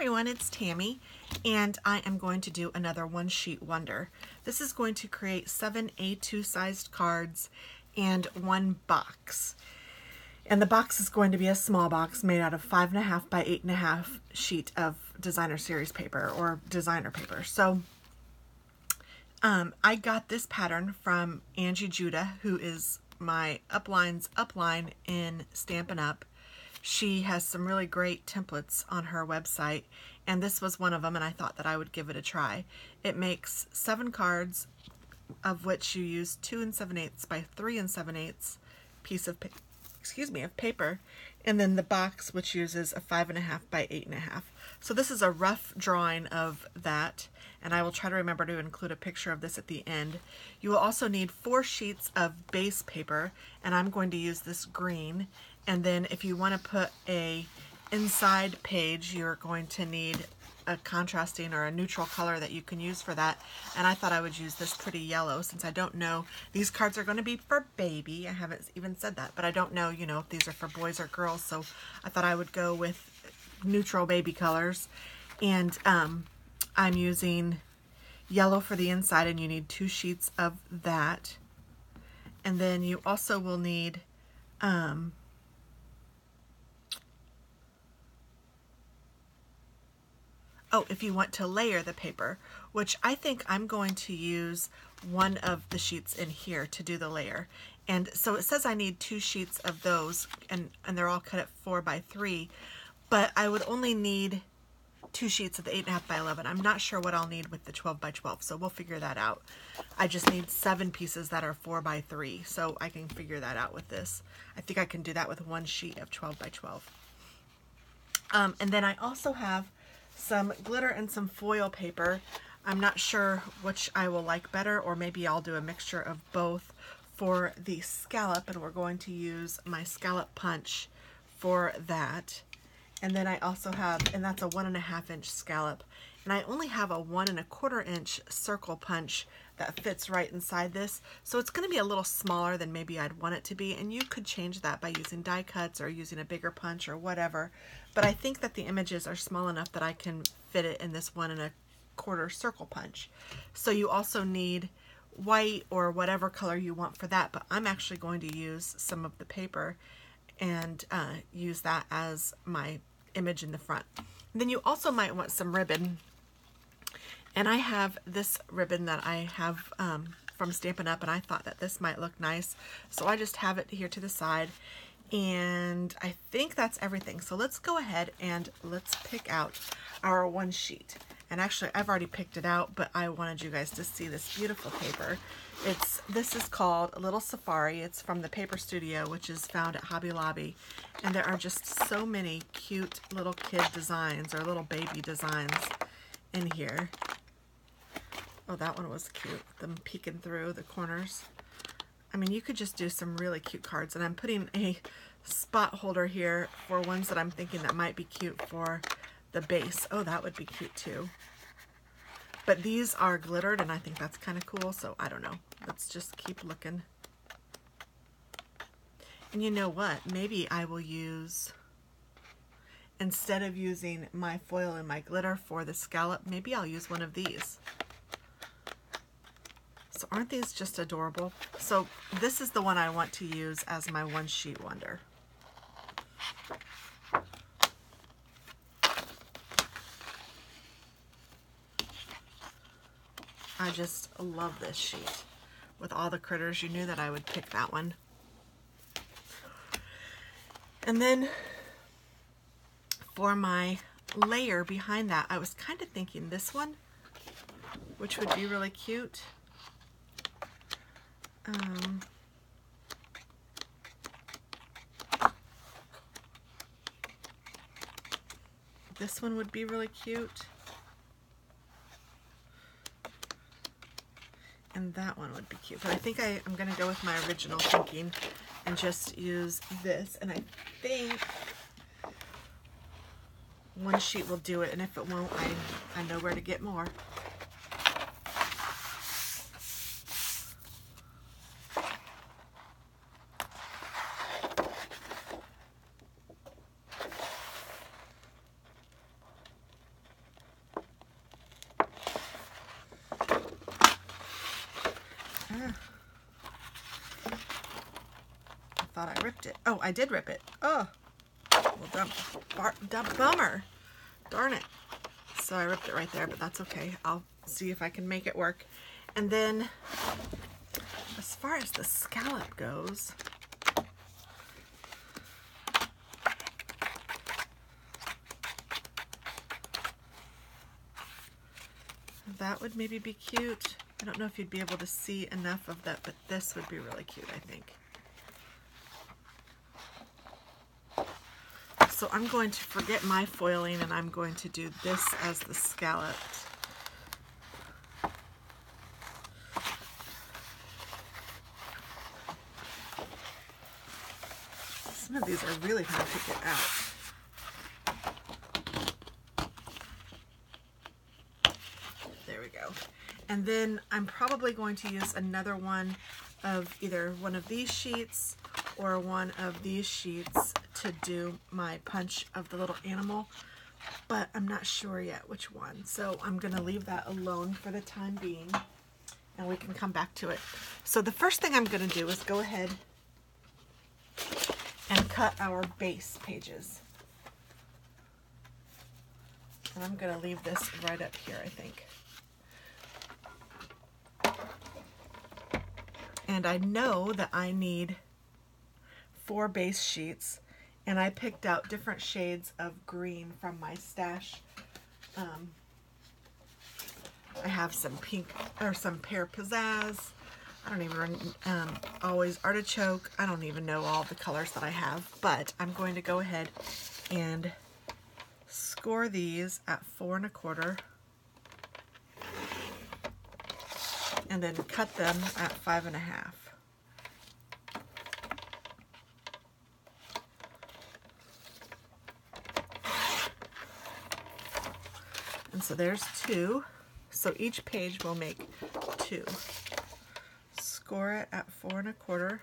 everyone, it's Tammy, and I am going to do another one sheet wonder. This is going to create 7 A2 sized cards and one box. And the box is going to be a small box made out of 5.5 by 8.5 sheet of designer series paper or designer paper. So I got this pattern from Angie Judah, who is my upline's upline in Stampin' Up. She has some really great templates on her website, and this was one of them, and I thought that I would give it a try. It makes 7 cards, of which you use 2 7/8 by 3 7/8 piece of paper, and then the box, which uses a 5.5 by 8.5. So this is a rough drawing of that, and I will try to remember to include a picture of this at the end. You will also need 4 sheets of base paper, and I'm going to use this green. And then if you want to put a inside page, you're going to need a contrasting or a neutral color that you can use for that. And I thought I would use this pretty yellow, since I don't know, these cards are going to be for baby. I haven't even said that, but I don't know, you know, if these are for boys or girls. So I thought I would go with neutral baby colors. And I'm using yellow for the inside, and you need 2 sheets of that. And then you also will need if you want to layer the paper, which I think I'm going to use one of the sheets in here to do the layer. And so it says I need 2 sheets of those, and they're all cut at 4 by 3, but I would only need 2 sheets of the 8.5 by 11. I'm not sure what I'll need with the 12 by 12, so we'll figure that out. I just need 7 pieces that are 4 by 3, so I can figure that out with this. I think I can do that with 1 sheet of 12 by 12. And then I also have some glitter and some foil paper. I'm not sure which I will like better, or maybe I'll do a mixture of both for the scallop, and we're going to use my scallop punch for that. And then I also have, and that's a 1.5 inch scallop, and I only have a 1.25 inch circle punch that fits right inside this, so it's going to be a little smaller than maybe I'd want it to be, and you could change that by using die cuts or using a bigger punch or whatever, but I think that the images are small enough that I can fit it in this 1.25 circle punch. So you also need white or whatever color you want for that, but I'm actually going to use some of the paper and use that as my image in the front. And then you also might want some ribbon. And I have this ribbon that I have from Stampin' Up, and I thought that this might look nice. So I just have it here to the side. And I think that's everything. So let's go ahead and let's pick out our one sheet. And actually, I've already picked it out, but I wanted you guys to see this beautiful paper. This is called Little Safari. It's from the Paper Studio, which is found at Hobby Lobby. And there are just so many cute little kid designs or little baby designs in here. Oh, that one was cute, them peeking through the corners. I mean, you could just do some really cute cards, and I'm putting a spot holder here for ones that I'm thinking that might be cute for the base. Oh, that would be cute too. But these are glittered, and I think that's kind of cool, so I don't know. Let's just keep looking. And you know what? Maybe I will use, instead of using my foil and my glitter for the scallop, maybe I'll use one of these. So aren't these just adorable? So this is the one I want to use as my one sheet wonder. I just love this sheet. With all the critters, you knew that I would pick that one. And then for my layer behind that, I was kind of thinking this one, which would be really cute. This one would be really cute. And that one would be cute. But I think I'm going to go with my original thinking and just use this. And I think one sheet will do it. And if it won't, I know where to get more. I thought I ripped it. Oh, I did rip it. Oh, well, dumb bummer. Darn it. So I ripped it right there, but that's okay. I'll see if I can make it work. And then, as far as the scallop goes, that would maybe be cute. I don't know if you'd be able to see enough of that, but this would be really cute, I think. So I'm going to forget my foiling and I'm going to do this as the scallop. Some of these are really hard to get out. There we go. And then I'm probably going to use another one of either one of these sheets or one of these sheets to do my punch of the little animal, but I'm not sure yet which one. So I'm going to leave that alone for the time being, and we can come back to it. So the first thing I'm going to do is go ahead and cut our base pages. And I'm going to leave this right up here, I think. And I know that I need 4 base sheets, and I picked out different shades of green from my stash. I have some pink, or some pear pizzazz. I don't even always artichoke. I don't even know all the colors that I have, but I'm going to go ahead and score these at 4 1/4, and then cut them at 5 1/2. And so there's 2. So each page will make 2. Score it at 4 1/4.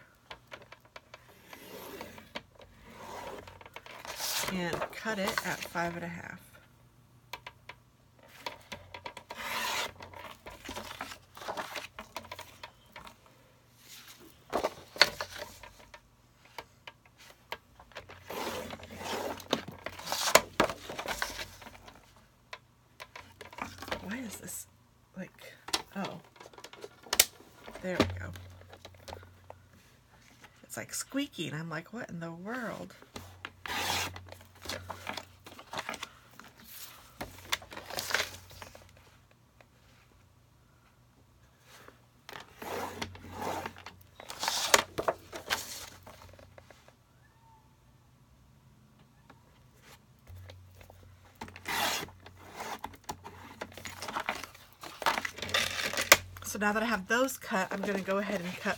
And cut it at 5 1/2. Why is this like, oh, there we go. It's like squeaking. I'm like, what in the world? So now that I have those cut, I'm going to go ahead and cut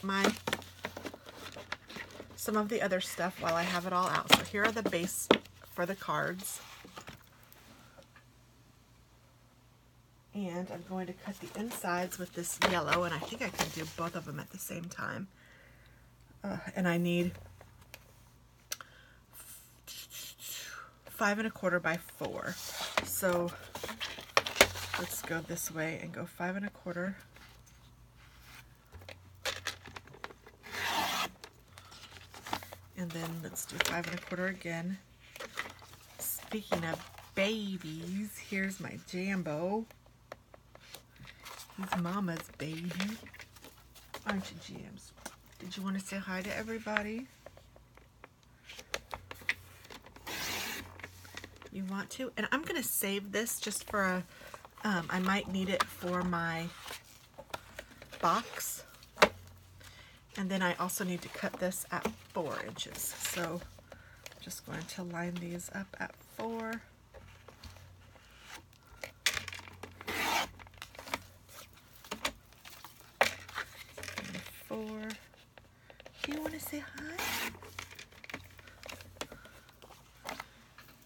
some of the other stuff while I have it all out. So here are the base for the cards. And I'm going to cut the insides with this yellow, and I think I can do both of them at the same time. And I need 5 1/4 by 4. So let's go this way and go 5 1/4. And then let's do 5 1/4 again. Speaking of babies, here's my Jambo. He's Mama's baby. Aren't you, Jams? Did you want to say hi to everybody? You want to? And I'm going to save this just for a, I might need it for my box. And then I also need to cut this at 4 inches. So I'm just going to line these up at 4. And 4. Do you want to say hi?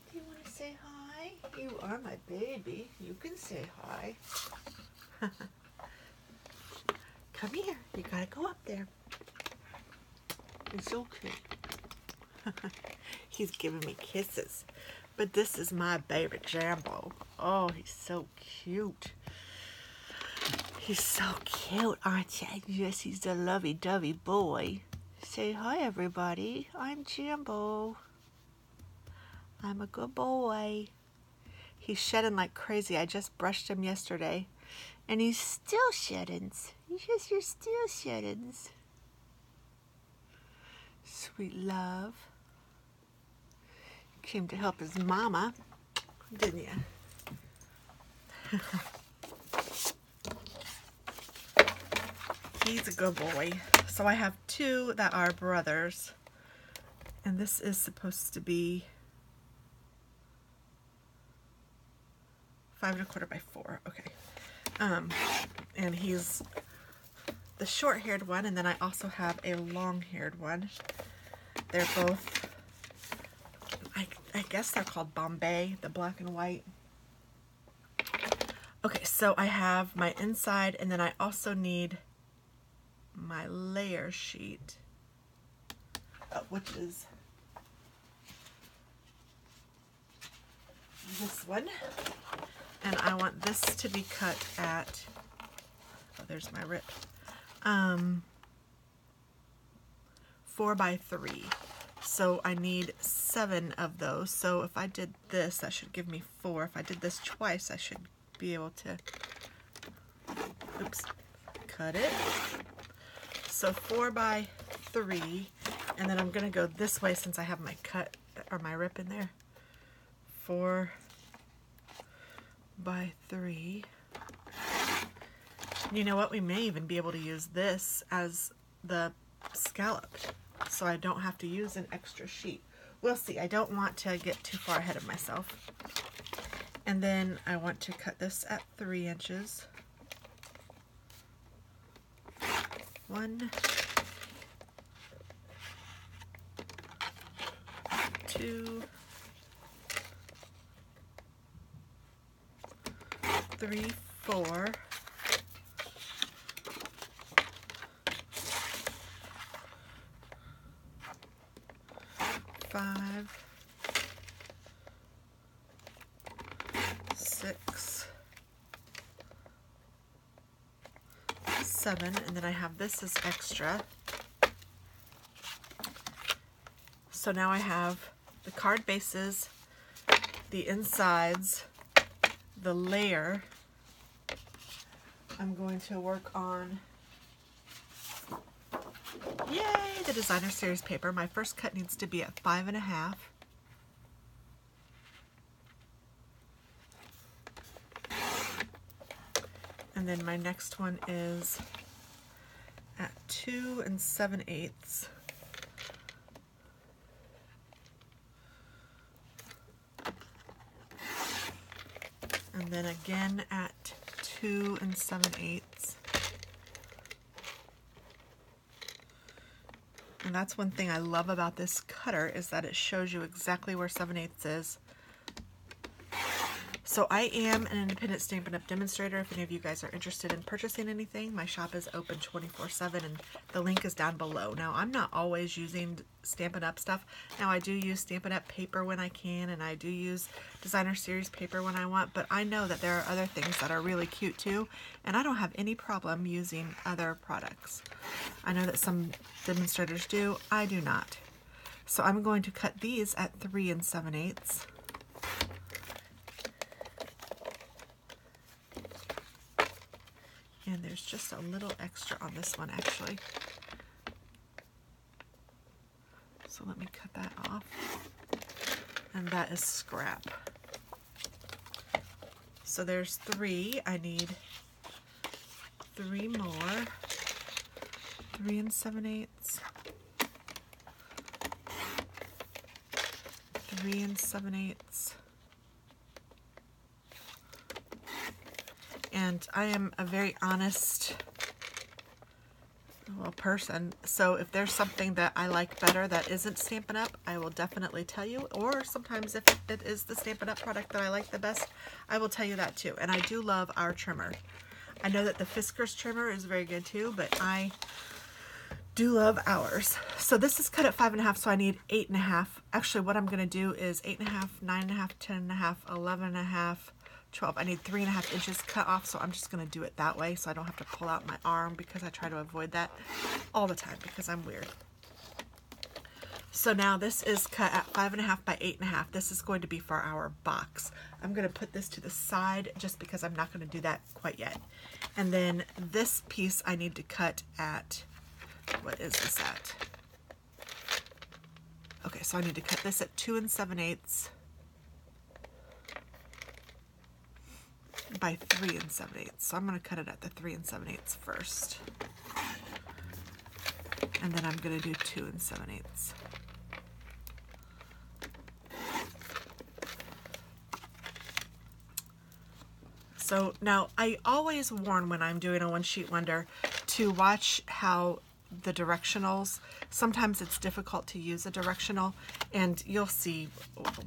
Do you want to say hi? You are my baby. You can say hi. Come here. You gotta go up there. It's okay. He's giving me kisses. But this is my baby Jambo. Oh, he's so cute. He's so cute, aren't you? Yes, he's the lovey-dovey boy. Say hi, everybody. I'm Jimbo. I'm a good boy. He's shedding like crazy. I just brushed him yesterday. And he's still shedding. You're still shedding. Sweet love. Came to help his mama, didn't you? He's a good boy. So I have two that are brothers. And this is supposed to be 5 1/4 by 4. Okay. And he's the short-haired one, and then I also have a long-haired one. They're both, I guess they're called Bombay, the black and white. Okay, so I have my inside, and then I also need my layer sheet, which is this one. And I want this to be cut at, oh, there's my rip, 4 by 3. So I need 7 of those. So if I did this, that should give me 4. If I did this twice, I should be able to, oops, cut it. So 4 by 3, and then I'm gonna go this way since I have my cut or my rip in there. 4 by 3. You know what? We may even be able to use this as the scallop, so I don't have to use an extra sheet. We'll see. I don't want to get too far ahead of myself. And then I want to cut this at 3 inches. 1, 2, 3, 4, 5, 6, 7, and then I have this as extra. So now I have the card bases, the insides, the layer. I'm going to work on, yay, the designer series paper. My first cut needs to be at 5 1/2. And then my next one is at 2 7/8. And then again at 2 7/8. And that's one thing I love about this cutter, is that it shows you exactly where 7/8 is. So I am an independent Stampin' Up! Demonstrator. If any of you guys are interested in purchasing anything, my shop is open 24/7, and the link is down below. Now, I'm not always using Stampin' Up! Stuff. Now, I do use Stampin' Up! Paper when I can, and I do use designer series paper when I want, but I know that there are other things that are really cute too, and I don't have any problem using other products. I know that some demonstrators do. I do not. So I'm going to cut these at 3 7/8. And there's just a little extra on this one, actually. So let me cut that off. And that is scrap. So there's 3. I need 3 more. 3 7/8. 3 7/8. And I am a very honest, well, person, so if there's something that I like better that isn't Stampin' Up, I will definitely tell you, or sometimes if it is the Stampin' Up! Product that I like the best, I will tell you that too. And I do love our trimmer. I know that the Fiskars trimmer is very good too, but I do love ours. So this is cut at 5 1/2, so I need 8 1/2. Actually, what I'm going to do is 8 1/2, 9 1/2, 10 1/2, 11 1/2, 12. I need 3.5 inches cut off, so I'm just going to do it that way so I don't have to pull out my arm, because I try to avoid that all the time because I'm weird. So now this is cut at 5.5 by 8.5. This is going to be for our box. I'm going to put this to the side just because I'm not going to do that quite yet. And then this piece I need to cut at, what is this at? Okay, so I need to cut this at 2 7/8 by 3 7/8. So I'm going to cut it at the 3 7/8 first. And then I'm going to do 2 7/8. So now I always warn when I'm doing a one sheet wonder to watch how the directionals, sometimes it's difficult to use a directional, and you'll see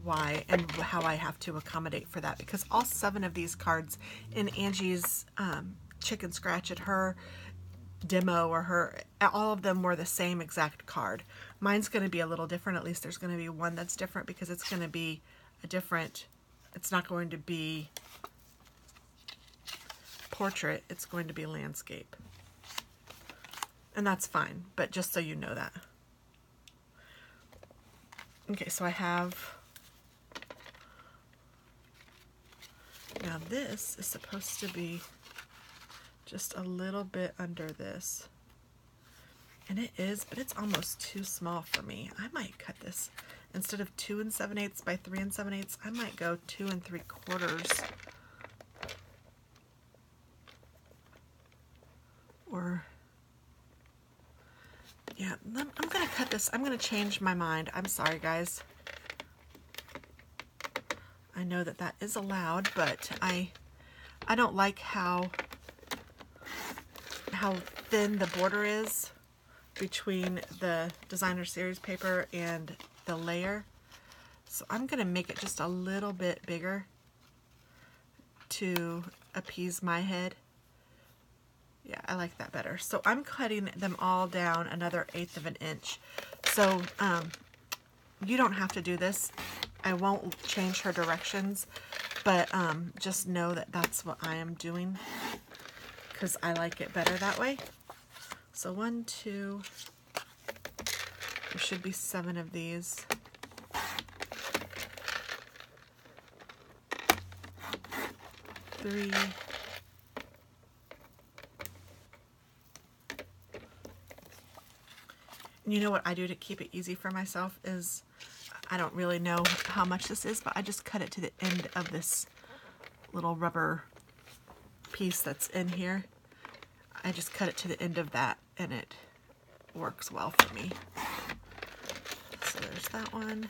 why and how I have to accommodate for that, because all 7 of these cards in Angie's chicken scratch at her demo, or her, all of them were the same exact card. Mine's going to be a little different. At least there's going to be one that's different, because it's going to be a different, it's not going to be portrait, it's going to be landscape. And that's fine, but just so you know that. Okay, so I have, now this is supposed to be just a little bit under this. And it is, but it's almost too small for me. I might cut this, instead of 2 7/8 by 3 7/8, I might go 2 3/4. Or, yeah, I'm going to cut this. I'm going to change my mind. I'm sorry, guys. I know that that is allowed, but I don't like how thin the border is between the designer series paper and the layer. So I'm going to make it just a little bit bigger to appease my head. Yeah, I like that better. So I'm cutting them all down another 1/8 of an inch. So you don't have to do this. I won't change her directions, but just know that that's what I am doing, because I like it better that way. So 1, 2, there should be 7 of these. 3, and you know what I do to keep it easy for myself is, I don't really know how much this is, but I just cut it to the end of this little rubber piece that's in here. I just cut it to the end of that, and it works well for me. So there's that one.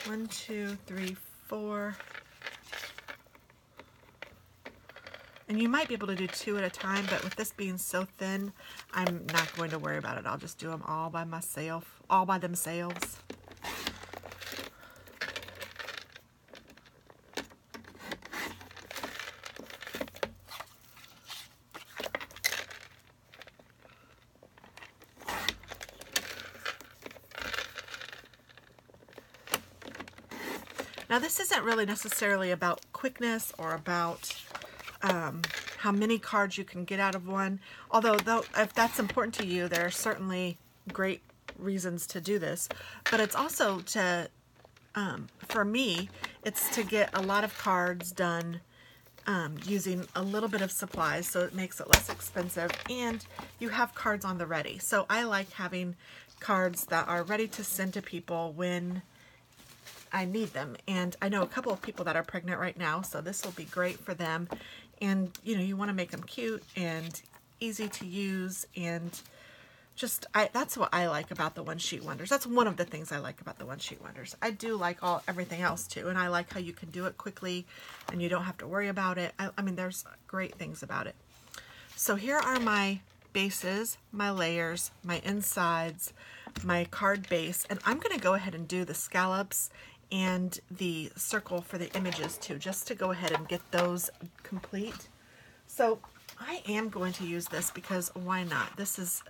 1, 2, 3, 4. And you might be able to do 2 at a time, but with this being so thin, I'm not going to worry about it. I'll just do them all by myself, all by themselves. Now this isn't really necessarily about quickness or about how many cards you can get out of one. Although if that's important to you, there are certainly great reasons to do this. But it's also to, for me, it's to get a lot of cards done using a little bit of supplies, so it makes it less expensive, and you have cards on the ready. So I like having cards that are ready to send to people when I need them. And I know a couple of people that are pregnant right now, so this will be great for them. And you know, you want to make them cute and easy to use, and just that's what I like about the one sheet wonders. That's one of the things I like about the one sheet wonders. I do like everything else too, and I like how you can do it quickly and you don't have to worry about it. I mean, there's great things about it. So here are my bases, my layers, my insides, my card base, and I'm going to go ahead and do the scallops and the circle for the images too, just to go ahead and get those complete. So I am going to use this because why not? This is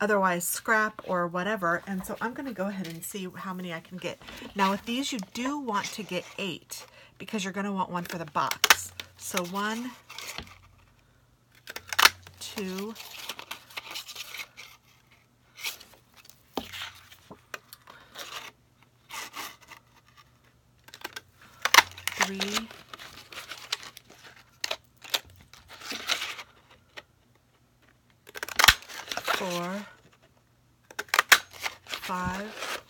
otherwise scrap or whatever. And so I'm going to go ahead and see how many I can get. Now with these, you do want to get 8 because you're going to want one for the box. So 1, 2, 3, 4, 5,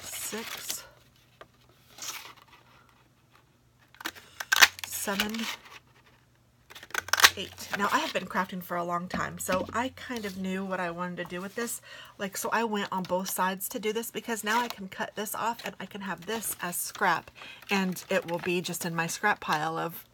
6, 7, 8. Now I have been crafting for a long time, so I kind of knew what I wanted to do with this. Like, so I went on both sides to do this because now I can cut this off and I can have this as scrap, and it will be just in my scrap pile of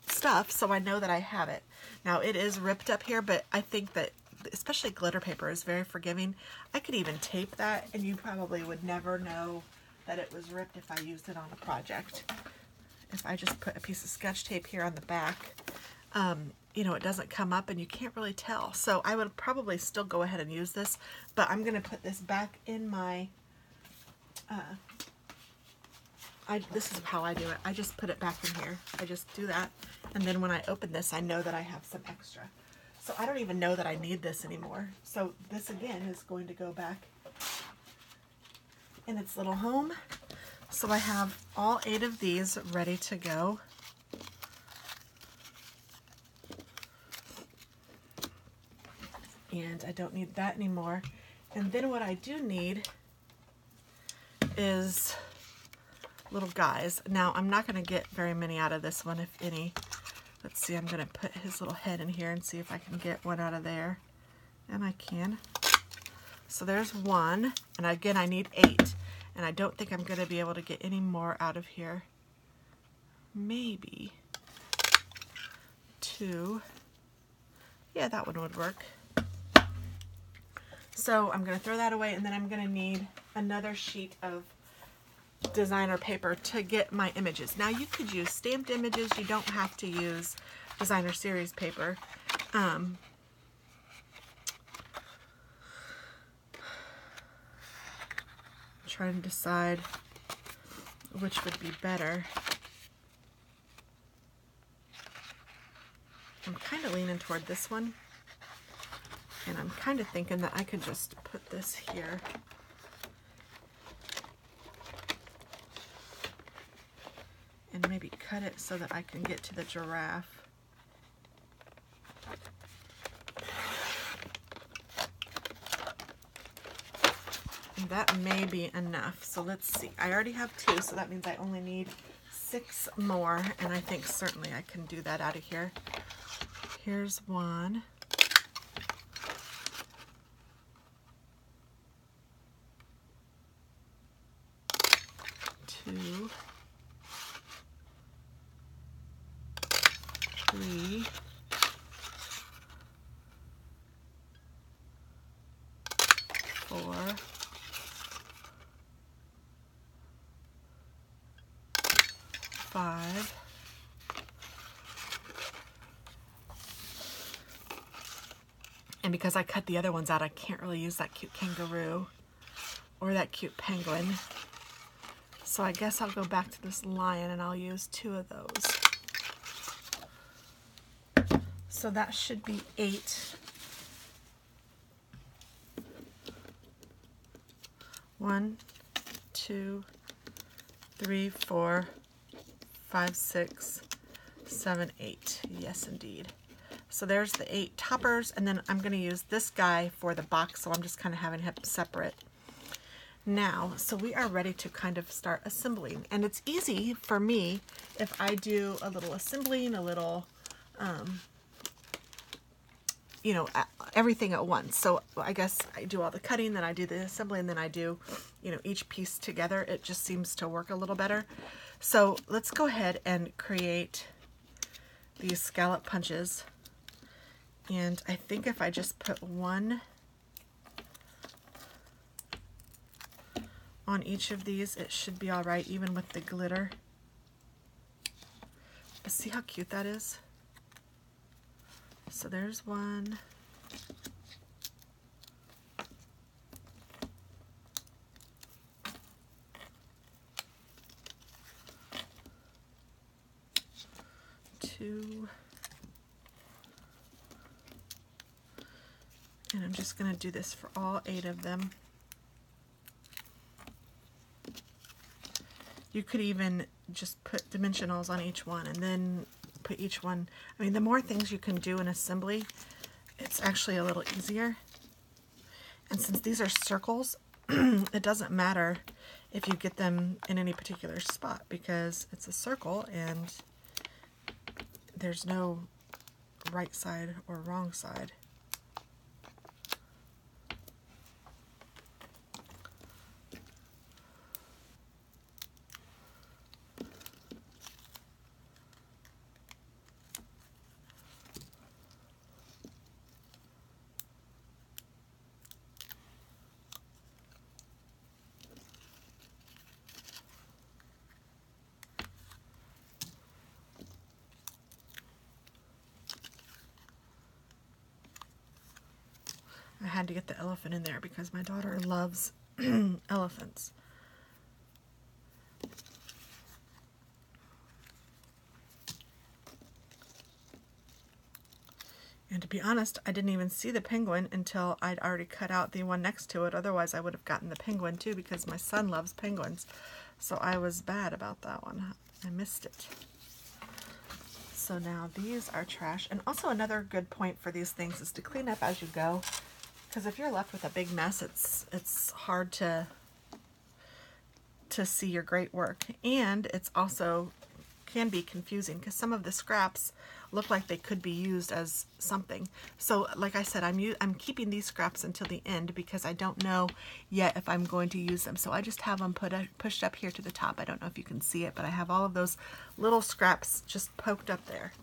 stuff, so I know that I have it. Now it is ripped up here, but I think that especially glitter paper is very forgiving. I could even tape that and you probably would never know that it was ripped if I used it on a project. If I just put a piece of Scotch tape here on the back, you know, it doesn't come up and you can't really tell. So I would probably still go ahead and use this, but I'm going to put this back in my, this is how I do it. I just put it back in here. I just do that. And then when I open this, I know that I have some extra. So I don't even know that I need this anymore. So this again is going to go back in its little home. So I have all 8 of these ready to go. And I don't need that anymore. And then what I do need is little guys. Now I'm not going to get very many out of this one, if any. Let's see, I'm going to put his little head in here and see if I can get one out of there. And I can. So there's one. And again, I need 8. And I don't think I'm going to be able to get any more out of here. Maybe 2. Yeah, that one would work. So I'm going to throw that away, and then I'm going to need another sheet of designer paper to get my images. Now you could use stamped images. You don't have to use designer series paper. Trying to decide which would be better. I'm kind of leaning toward this one, and I'm kind of thinking that I could just put this here. And maybe cut it so that I can get to the giraffe. And that may be enough. So let's see. I already have 2, so that means I only need 6 more, and I think certainly I can do that out of here. Here's 1. 2. 3. 4. 5. 6. And because I cut the other ones out, I can't really use that cute kangaroo or that cute penguin. So I guess I'll go back to this lion and I'll use 2 of those. So that should be 8. 1, 2, 3, 4, 5, 6, 7, 8. Yes, indeed. So there's the 8 toppers, and then I'm going to use this guy for the box, so I'm just kind of having him separate. Now, so we are ready to kind of start assembling, and it's easy for me if I do a little assembling, a little, you know, everything at once. So I guess I do all the cutting, then I do the assembly, and then I do, you know, each piece together. It just seems to work a little better. So let's go ahead and create these scallop punches. And I think if I just put 1 on each of these, it should be all right, even with the glitter. But see how cute that is? So there's one. Two. And I'm just going to do this for all 8 of them. You could even just put dimensionals on each one and then put each one. I mean, the more things you can do in assembly, it's actually a little easier. And since these are circles, it doesn't matter if you get them in any particular spot because it's a circle and there's no right side or wrong side. I had to get the elephant in there because my daughter loves elephants. And to be honest, I didn't even see the penguin until I'd already cut out the one next to it. Otherwise, I would have gotten the penguin too because my son loves penguins. So I was bad about that one. I missed it. So now these are trash. And also another good point for these things is to clean up as you go. Because if you're left with a big mess, it's hard to see your great work. And it's also can be confusing because some of the scraps look like they could be used as something. So like I said, I'm keeping these scraps until the end because I don't know yet if I'm going to use them. So I just have them pushed up here to the top. I don't know if you can see it, but I have all of those little scraps just poked up there.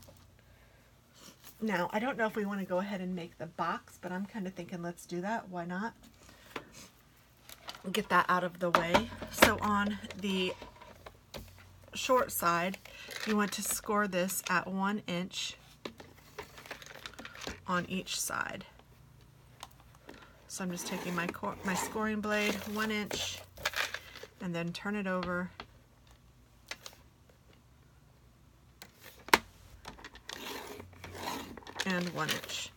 Now, I don't know if we want to go ahead and make the box, but I'm kind of thinking let's do that. Why not? Get that out of the way. So on the short side, you want to score this at 1 inch on each side. So I'm just taking my scoring blade, 1 inch, and then turn it over. And 1 inch.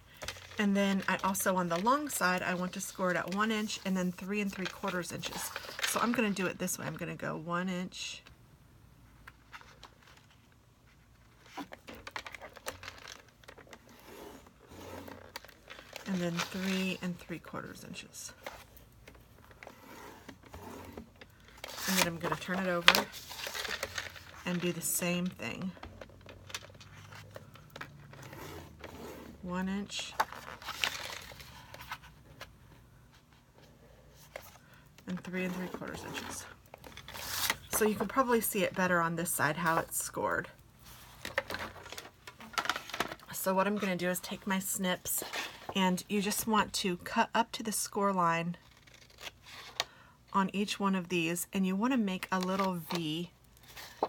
And then I also on the long side, I want to score it at 1 inch and then 3 3/4 inches. So I'm going to do it this way. I'm going to go 1 inch. And then 3 3/4 inches. And then I'm going to turn it over and do the same thing. 1 inch and 3 3/4 inches. So you can probably see it better on this side how it's scored. So what I'm going to do is take my snips, and you just want to cut up to the score line on each one of these, and you want to make a little V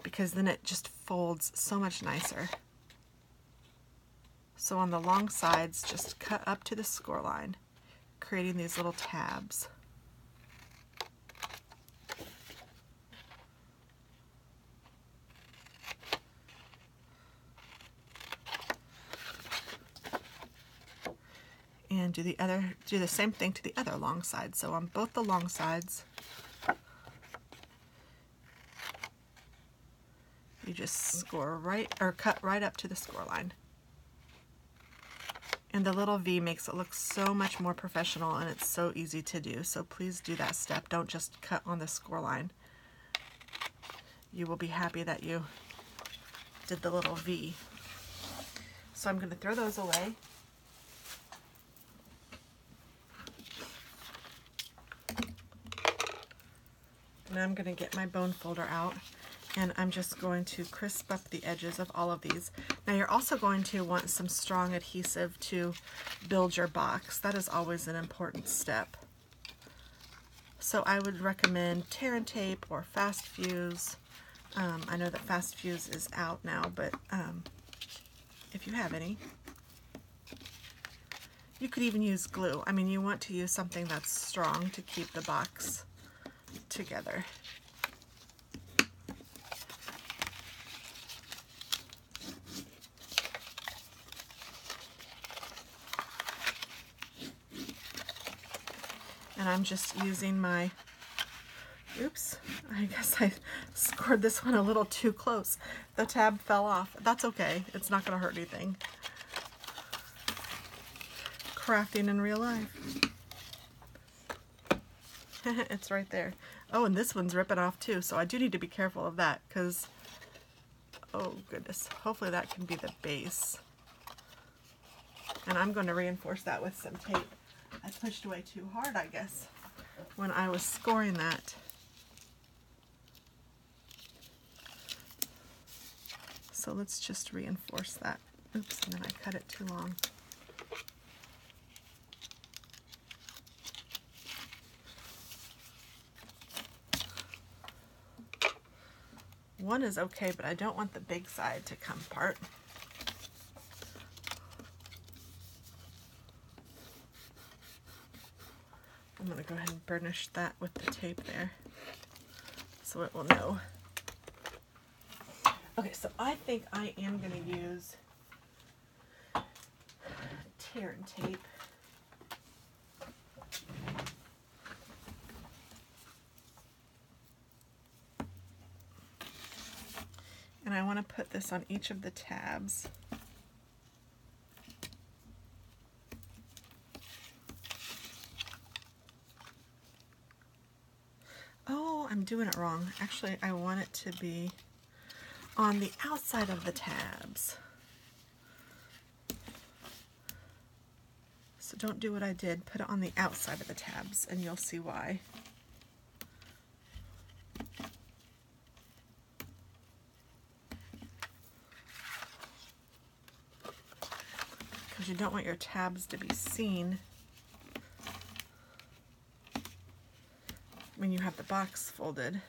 because then it just folds so much nicer. So on the long sides, just cut up to the score line, creating these little tabs. And do the same thing to the other long side. So on both the long sides, you just score right, or cut right up to the score line. And the little V makes it look so much more professional, and it's so easy to do. So please do that step. Don't just cut on the score line. You will be happy that you did the little V. So I'm going to throw those away. And I'm going to get my bone folder out, and I'm just going to crisp up the edges of all of these. Now you're also going to want some strong adhesive to build your box. That is always an important step. So I would recommend tear and tape or fast fuse. I know that fast fuse is out now, but if you have any. You could even use glue. I mean, you want to use something that's strong to keep the box together. And I'm just using my, oops, I guess I scored this one a little too close. The tab fell off. That's okay. It's not going to hurt anything. Crafting in real life. It's right there. Oh, and this one's ripping off too, so I do need to be careful of that because, oh goodness, hopefully that can be the base. And I'm going to reinforce that with some tape. I pushed away too hard, I guess, when I was scoring that. So let's just reinforce that. Oops, and then I cut it too long. One is okay, but I don't want the big side to come apart. I'm going to go ahead and burnish that with the tape there so it will know. Okay, so I think I am going to use tear and tape. And I want to put this on each of the tabs. Oh, I'm doing it wrong. Actually, I want it to be on the outside of the tabs. So don't do what I did. Put it on the outside of the tabs and you'll see why. Because you don't want your tabs to be seen when you have the box folded.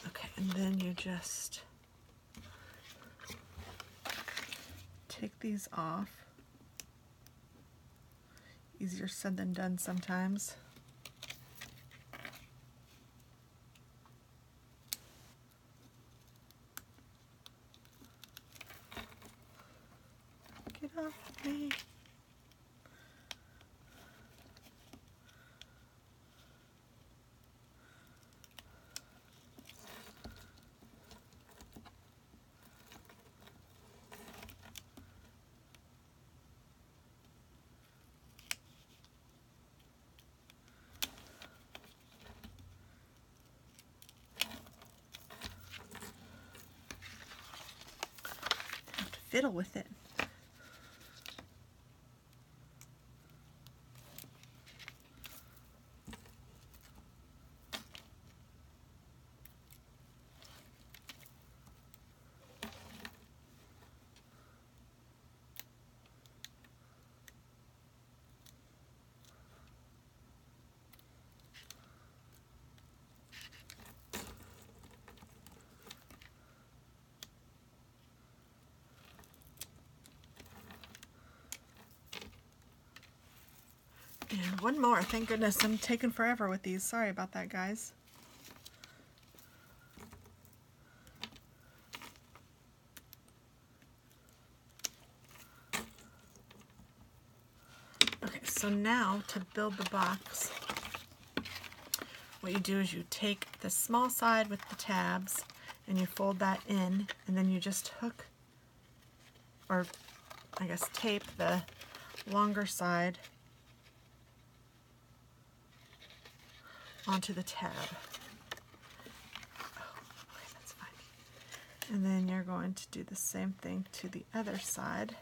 Okay, and then you just take these off. Easier said than done sometimes. Get off me. Fiddle with it. And one more. Thank goodness. I'm taking forever with these. Sorry about that, guys. Okay, so now to build the box, what you do is you take the small side with the tabs and you fold that in, and then you just hook, or I guess tape the longer side onto the tab. Oh, okay, that's fine. And then you're going to do the same thing to the other side.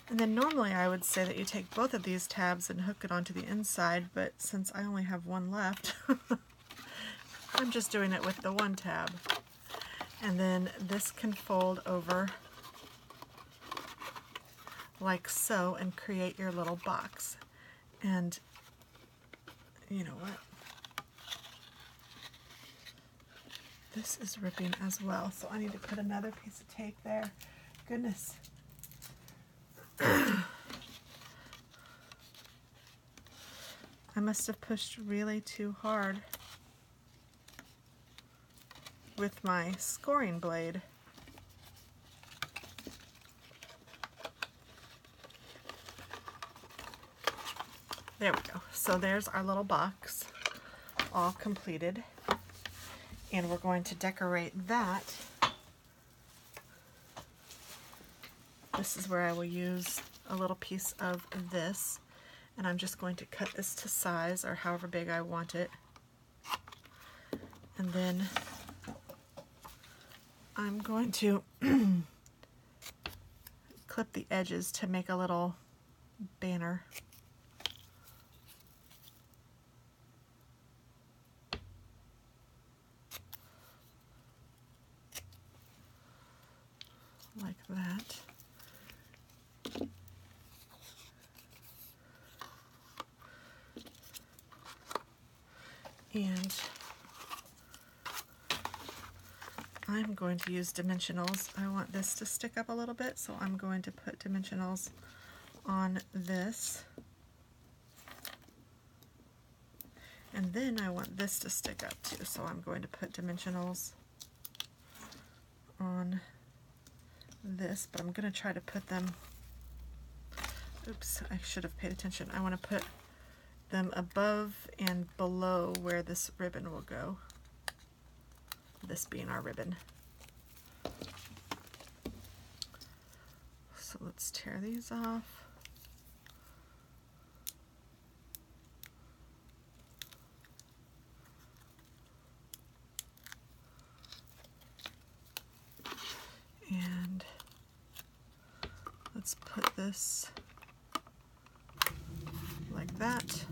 And then normally I would say that you take both of these tabs and hook it onto the inside, but since I only have one left, I'm just doing it with the one tab. And then this can fold over like so and create your little box. And you know what? This is ripping as well, so I need to put another piece of tape there. Goodness. I must have pushed really too hard with my scoring blade. There we go. So there's our little box, all completed. And we're going to decorate that. This is where I will use a little piece of this. And I'm just going to cut this to size, or however big I want it. And then I'm going to clip the edges to make a little banner. Like that. And I'm going to use dimensionals. I want this to stick up a little bit, so I'm going to put dimensionals on this. And then I want this to stick up too, so I'm going to put dimensionals on this, but I'm going to try to put them, oops, I should have paid attention. I want to put them above and below where this ribbon will go. This being our ribbon. So let's tear these off. And let's put this like that.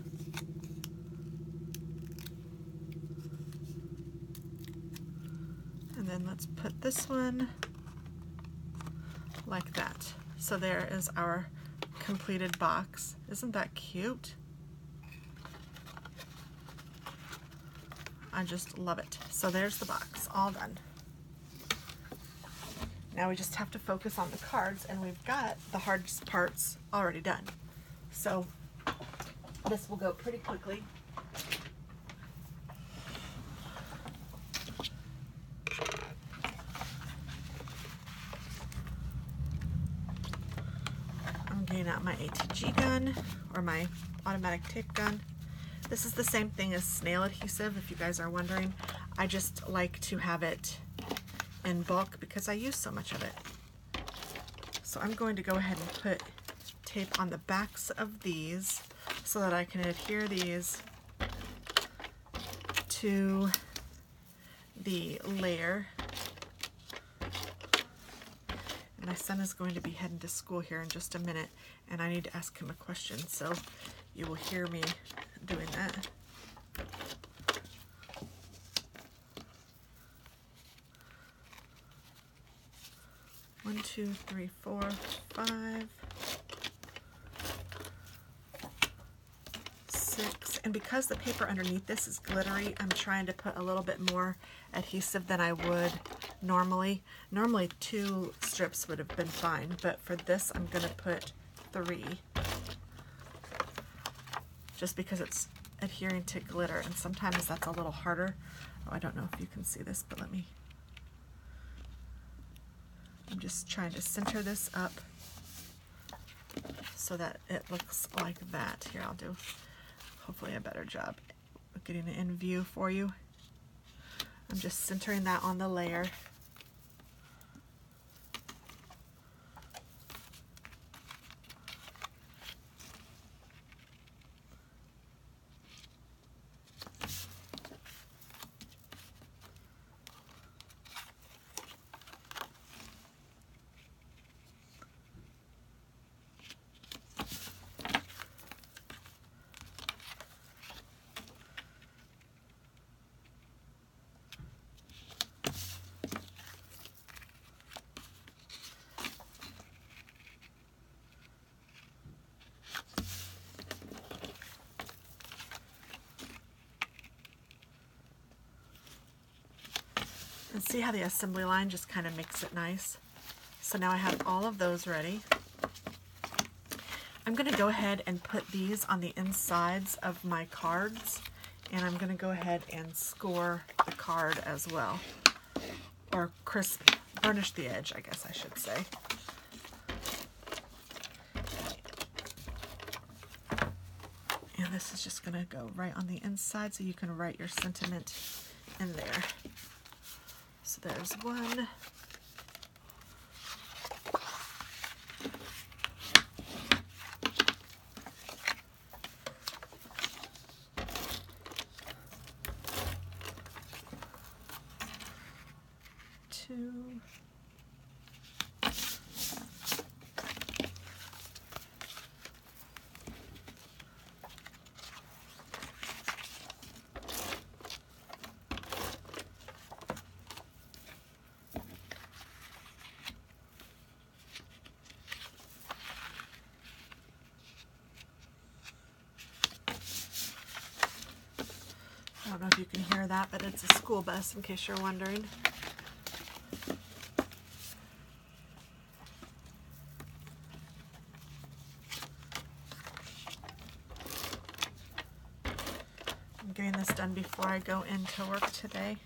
And then let's put this one like that. So there is our completed box. Isn't that cute? I just love it. So there's the box, all done. Now we just have to focus on the cards, and we've got the hardest parts already done. So this will go pretty quickly. I'm getting out my ATG gun, or my automatic tape gun. This is the same thing as snail adhesive, if you guys are wondering. I just like to have it in bulk because I use so much of it. So I'm going to go ahead and put tape on the backs of these so that I can adhere these to the layer. And my son is going to be heading to school here in just a minute, and I need to ask him a question, so you will hear me doing that. One, two, three, four, five, 6. And because the paper underneath this is glittery, I'm trying to put a little bit more adhesive than I would normally. Normally 2 strips would have been fine, but for this I'm going to put 3. Just because it's adhering to glitter, and sometimes that's a little harder. Oh, I don't know if you can see this, but I'm just trying to center this up so that it looks like that. Here, I'll do hopefully a better job of getting it in view for you. I'm just centering that on the layer. see how the assembly line just kind of makes it nice? So now I have all of those ready. I'm going to go ahead and put these on the insides of my cards, and I'm going to go ahead and score the card as well, or burnish the edge, I guess I should say. And this is just going to go right on the inside so you can write your sentiment in there. So there's one. Two. I don't know if you can hear that, but it's a school bus in case you're wondering. I'm getting this done before I go into work today.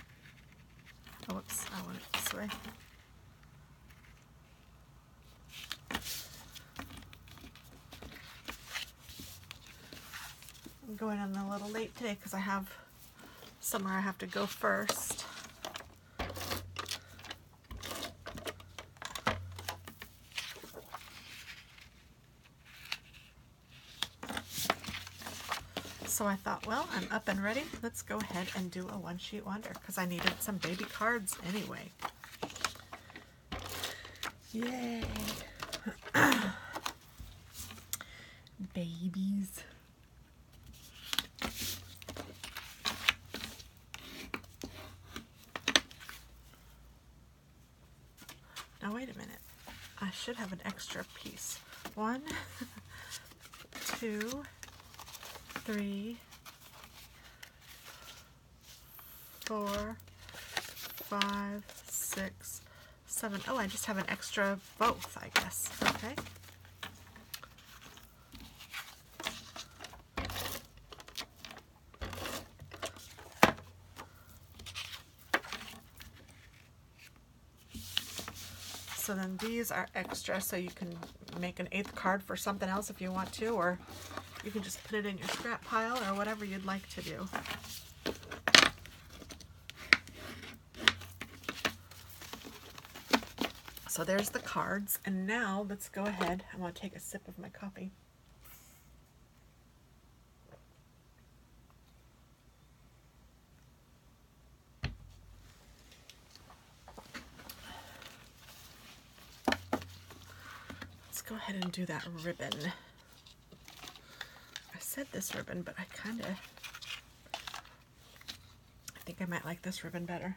Oh, whoops, I want it this way. I'm going in a little late today because I have somewhere I have to go first. So I thought, well, I'm up and ready. Let's go ahead and do a one sheet wonder because I needed some baby cards anyway. Yay! Babies. Now wait a minute. I should have an extra piece. 1, 2, 3, 4, 5, 6, 7. Oh, I just have an extra both, I guess. Okay. So then these are extra, so you can make an 8th card for something else if you want to, or you can just put it in your scrap pile or whatever you'd like to do. So there's the cards, and now let's go ahead. I want to take a sip of my coffee. Let's go ahead and do that ribbon. I said this ribbon, but I think I might like this ribbon better.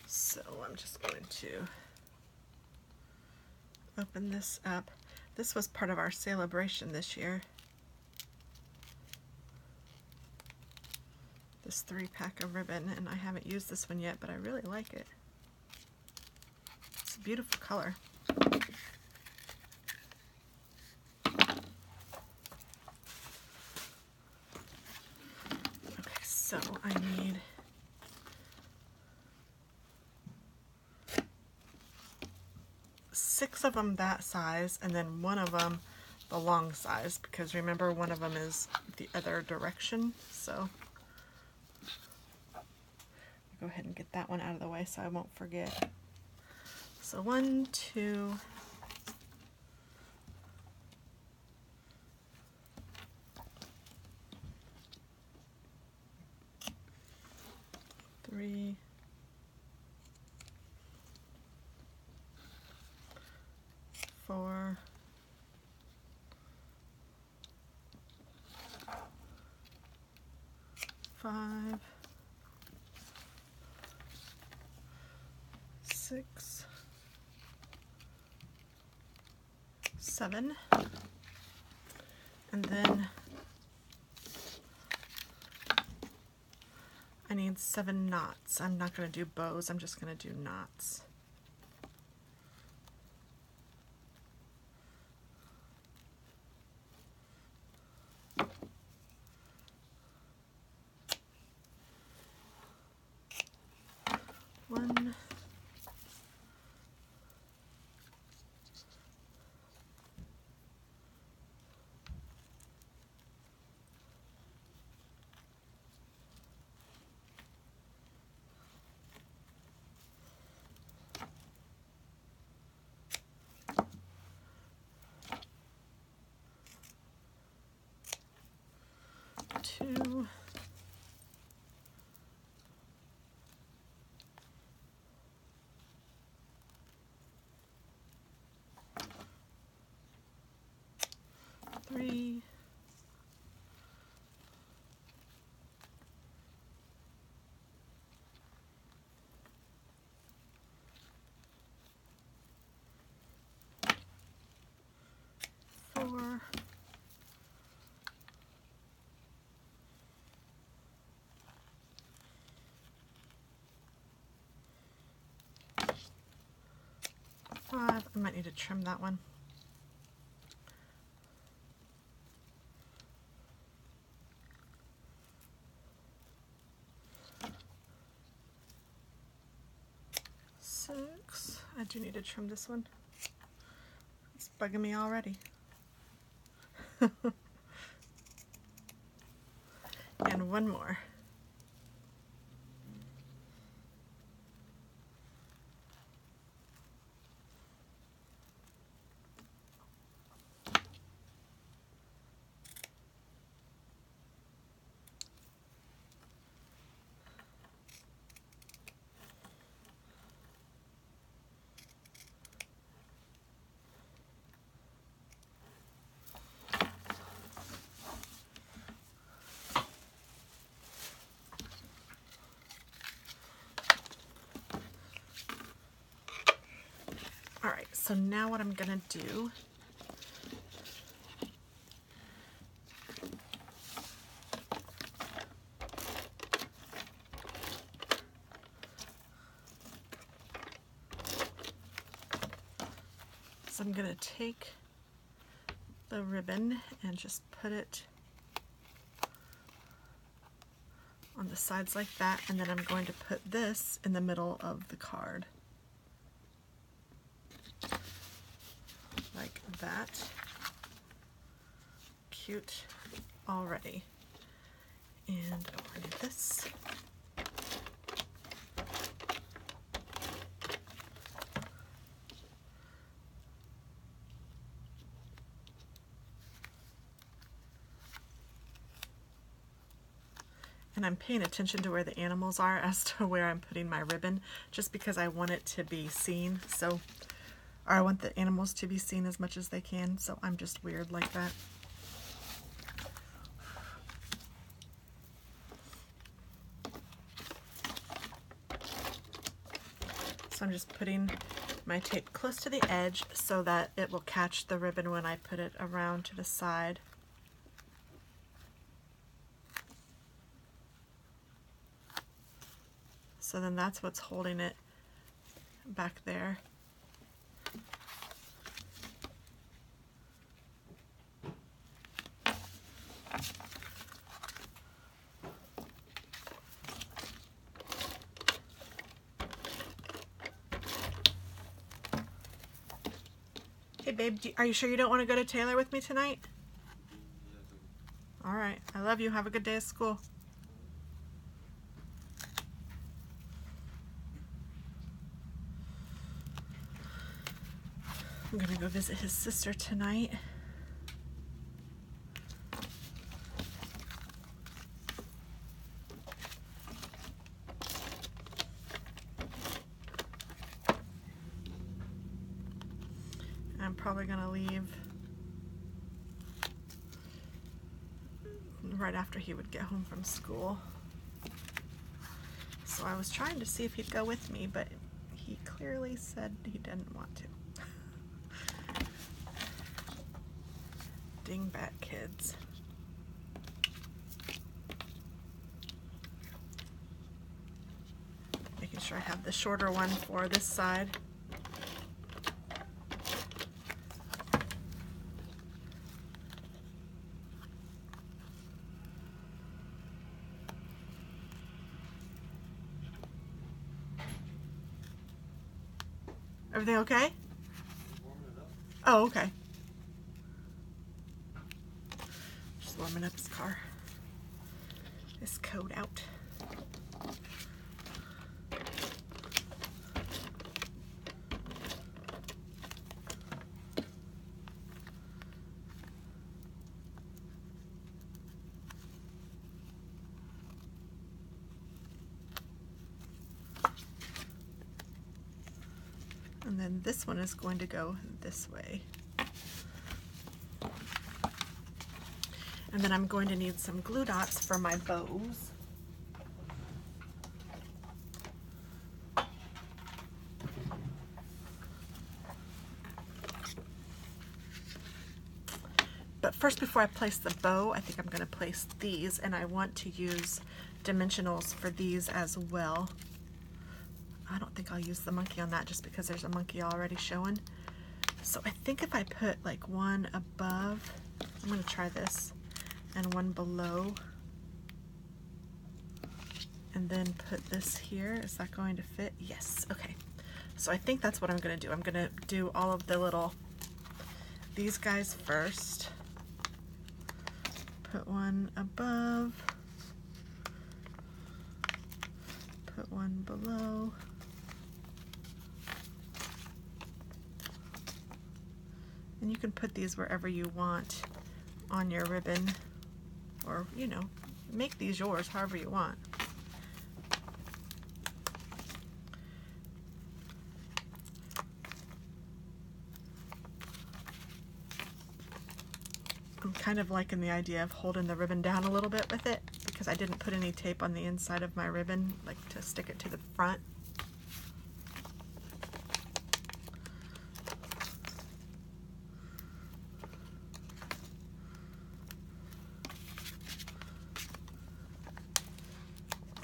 So I'm just going to open this up. This was part of our celebration this year. This 3-pack of ribbon, and I haven't used this one yet, but I really like it. It's a beautiful color. Okay, so I need six of them that size, and then one of them the long size, because remember one of them is the other direction. So go ahead and get that one out of the way so I won't forget. So 1, 2, 3, 4, 5, 6, 7, and then I need 7 knots. I'm not going to do bows, I'm just going to do knots. One, two, three, four, five. I might need to trim that one. Six. I do need to trim this one. It's bugging me already. And one more. Alright, so now what I'm gonna do is I'm gonna take the ribbon and just put it on the sides like that, and then I'm going to put this in the middle of the card. Like that. Cute already. And I need this. And I'm paying attention to where the animals are as to where I'm putting my ribbon, just because I want it to be seen. So, or I want the animals to be seen as much as they can, so I'm just weird like that. So I'm just putting my tape close to the edge so that it will catch the ribbon when I put it around to the side. So then that's what's holding it back there. Hey babe, are you sure you don't want to go to Taylor with me tonight? All right, I love you. Have a good day at school. I'm gonna go visit his sister tonight. I'm probably gonna leave right after he would get home from school. So I was trying to see if he'd go with me, but he clearly said he didn't want to. Dingbat kids. sure I have the shorter one for this side. Everything okay? Oh, okay. Just warming up his car. His coat out. And then this one is going to go this way. And then I'm going to need some glue dots for my bows. But first, before I place the bow, I think I'm going to place these, and I want to use dimensionals for these as well. I don't think I'll use the monkey on that just because there's a monkey already showing. So I think if I put like one above, I'm going to try this, and one below, and then put this here. Is that going to fit? Yes. Okay. So I think that's what I'm going to do. I'm going to do all of the little, these guys first. Put one above. Put one below. And you can put these wherever you want on your ribbon, or, you know, make these yours however you want. I'm kind of liking the idea of holding the ribbon down a little bit with it because I didn't put any tape on the inside of my ribbon, like to stick it to the front.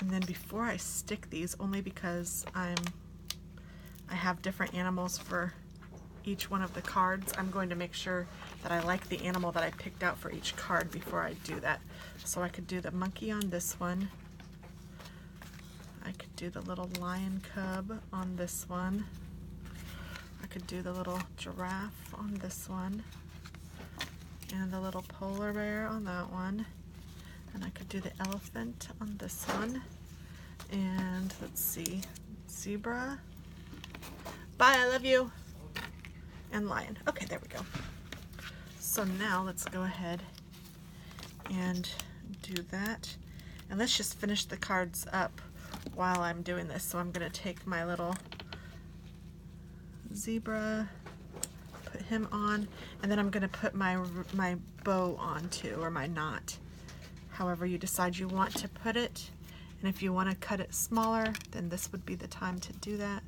And then before I stick these, only because I have different animals for each one of the cards, I'm going to make sure that I like the animal that I picked out for each card before I do that. So I could do the monkey on this one. I could do the little lion cub on this one. I could do the little giraffe on this one. And the little polar bear on that one. And I could do the elephant on this one. And let's see, zebra. Bye, I love you. And lion. Okay, there we go. So now let's go ahead and do that. And let's just finish the cards up while I'm doing this. So I'm going to take my little zebra, put him on, and then I'm going to put my bow on too, or my knot. However you decide you want to put it. And if you want to cut it smaller, then this would be the time to do that.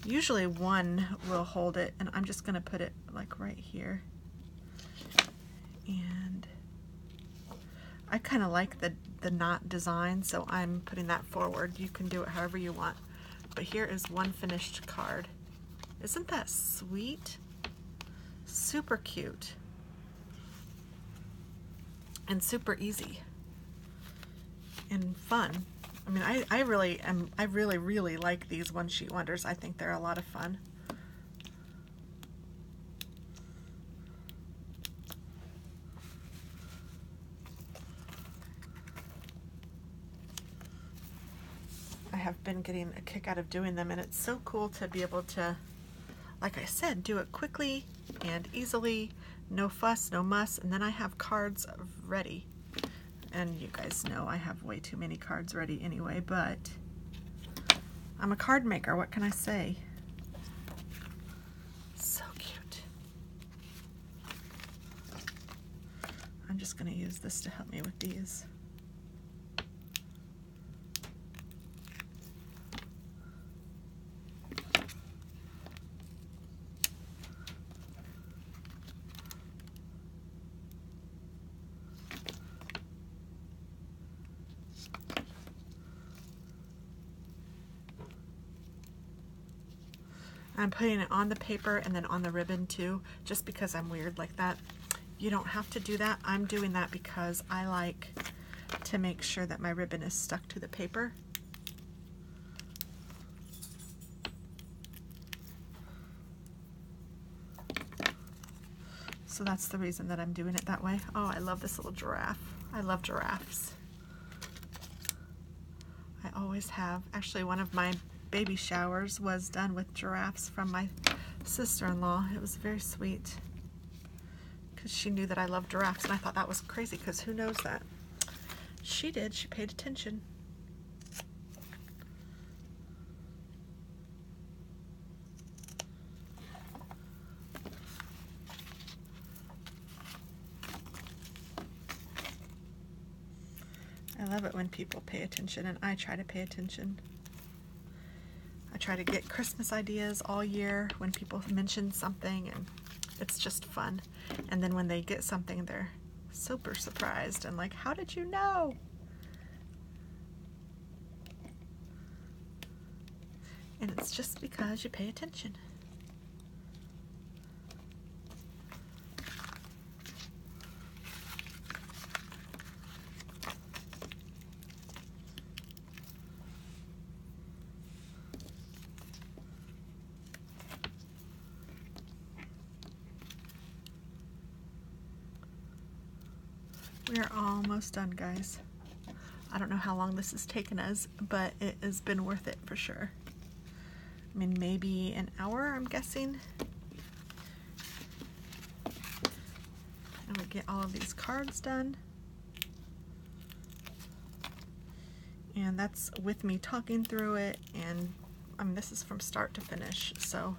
Usually one will hold it, and I'm just going to put it like right here. And I kind of like the knot design, so I'm putting that forward. You can do it however you want. But here is one finished card. Isn't that sweet? Super cute. And super easy. And fun. I mean, I really like these one sheet wonders. I think they're a lot of fun. I have been getting a kick out of doing them, and it's so cool to be able to, like I said, do it quickly and easily, no fuss, no muss, and then I have cards ready. And you guys know I have way too many cards ready anyway, but I'm a card maker, what can I say? So cute. I'm just going to use this to help me with these. I'm putting it on the paper and then on the ribbon too, just because I'm weird like that. You don't have to do that. I'm doing that because I like to make sure that my ribbon is stuck to the paper. So that's the reason that I'm doing it that way. Oh, I love this little giraffe. I love giraffes. I always have. Actually, one of my baby showers was done with giraffes from my sister-in-law. It was very sweet because she knew that I loved giraffes, and I thought that was crazy because who knows that? She did. She paid attention. I love it when people pay attention, and I try to pay attention. I try to get Christmas ideas all year when people mention something, and it's just fun. And then when they get something, they're super surprised and like, how did you know? And it's just because you pay attention. We are almost done, guys. I don't know how long this has taken us, but it has been worth it for sure. I mean, maybe an hour, I'm guessing. And we get all of these cards done. And that's with me talking through it, and I mean, this is from start to finish, so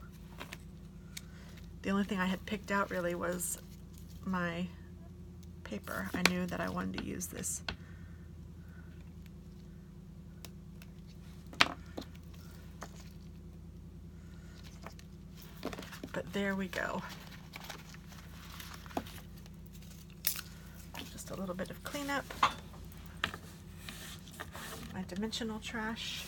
the only thing I had picked out really was my paper. I knew that I wanted to use this. But there we go. Just a little bit of cleanup. My dimensional trash.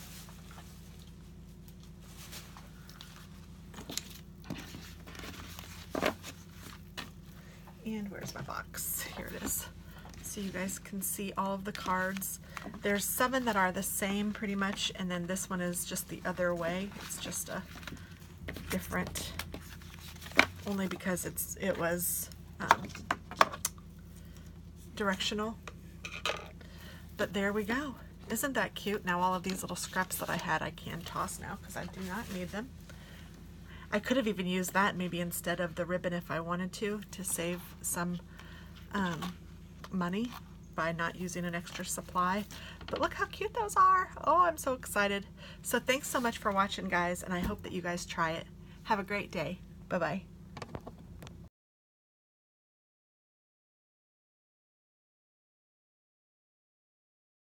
And where's my box? Here it is. So you guys can see all of the cards. There's 7 that are the same pretty much, and then this one is just the other way. It's just a different, only because it was directional. But there we go. Isn't that cute? Now all of these little scraps that I had, I can toss now because I do not need them. I could have even used that maybe instead of the ribbon if I wanted to save some money by not using an extra supply. But look how cute those are. Oh, I'm so excited. So thanks so much for watching, guys, and I hope that you guys try it. Have a great day. Bye-bye.